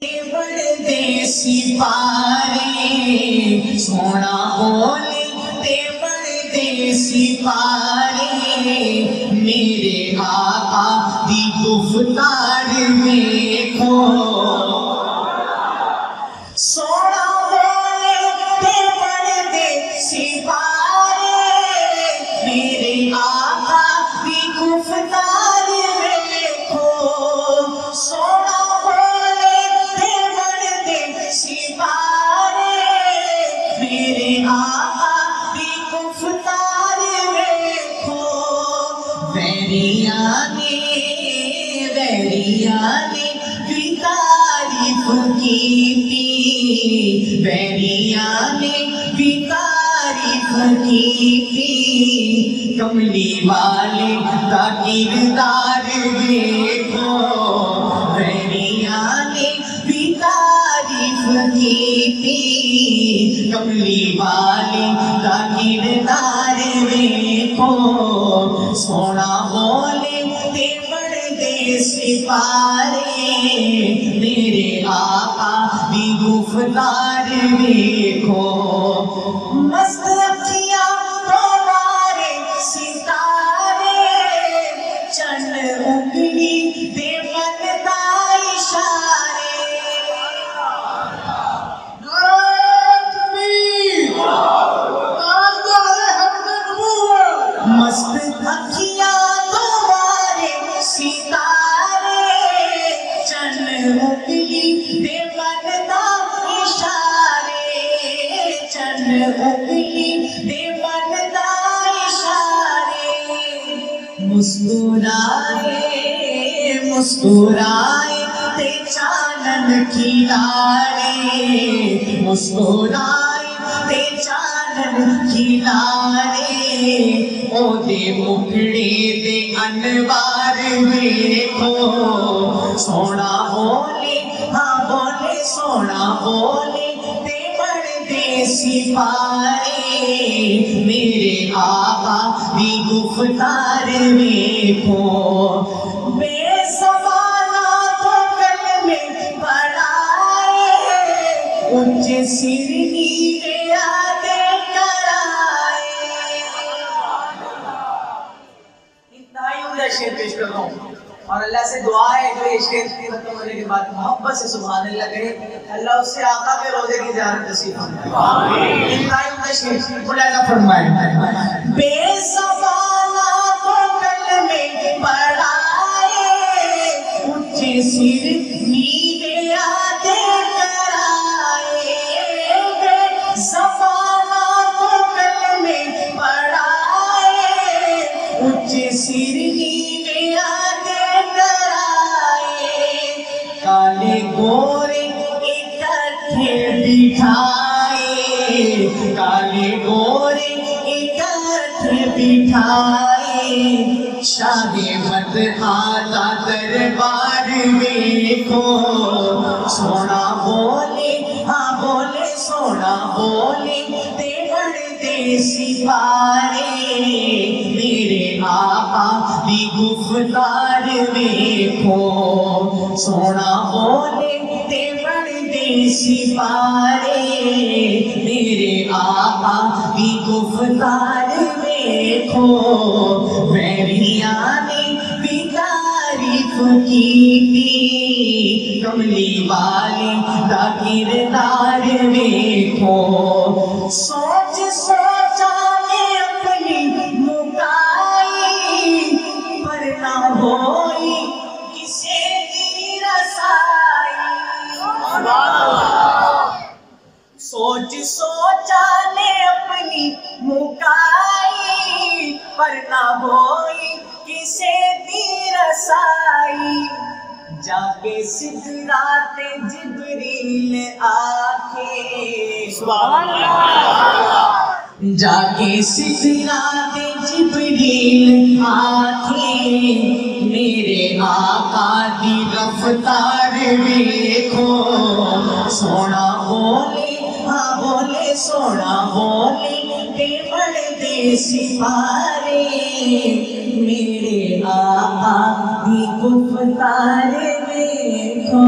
देसी पारे सोना बोले ते बड़े देसी पारे मेरे आका दी गुफ्तार देखो सोना बोले ते बड़े देसी पारे मेरे आका दी गुफ्तार देखो सोना मेरे आका की गुफ्तार देखो वैरिया ने भी तारीफ की थी वैरिया ने भी तारीफ की थी कमली वाले का किरदार देखो वैरिया ने भी तारीफ की थी कमली वाले का किरदार देखो सोना बोले ते बड़े देसी पारे मेरे आका दी गुफ्तार देखो मस्त अखियां तुम्हारे सितारे चंद उंगली दे बनता इशारे मस्त अखियां तुम्हारे सितारे चंद उंगली दे बनता इशारे चंद उंगली दे बनता इशारे मुस्कुराए ते चानन खिलारे मुस्कुराए ते चानन खिलारे ओदे मुखड़े दे अनवार देखो सोना बोले हाँ बोले सोना बोले ते बड़े देसी पारे मेरे आका दी गुफ्तार देखो बेसवाला तो कल में पढ़ाए ऊंचे सिर नीचे आते शेर पेश कर रहा हूँ और अल्लाह से दुआ है जो ये शेर खत्म होने के बाद मोहब्बत से सुभान अल्लाह कहे अल्लाह उससे आका के रोज़े की ज़ियारत नसीब फरमाए इंतहाई उम्दा शेर मुलाज़ा फरमाए बेसवाला तो कल में पढ़ाए ऊंचे सिर नीचे आते कराए बेसवाला तो कल में पढ़ाए ऊंचे सिर काले गोरे इकट्ठे बिठाए काले गोरे इकट्ठे बिठाए शाहे मदहाला दरबार देखो सोना बोले हाँ बोले सोना बोले ते बड़े देसी पारे मेरे आका दी गुफ्तार देखो सोना बोले ते बड़े देसी पारे मेरे आका दी गुफ्तार देखो वैरिया ने भी तारीफ की थी कमली वाले का किरदार देखो सोच सोचा ने अपनी मुकाई पर ना होई किसे दी रसाई सोच सोचा ने अपनी मुकाई पर ना होई किसे दी रसाई जाके सिदराते जिब्रील आके सुभान अल्लाह जाके सिदराते जिब्रील आके मेरे आका दी रफ्तार देखो सोना बोले हाँ बोले सोना बोले ते बड़े देसी पारे मेरे आका दी गुफ्तार देखो।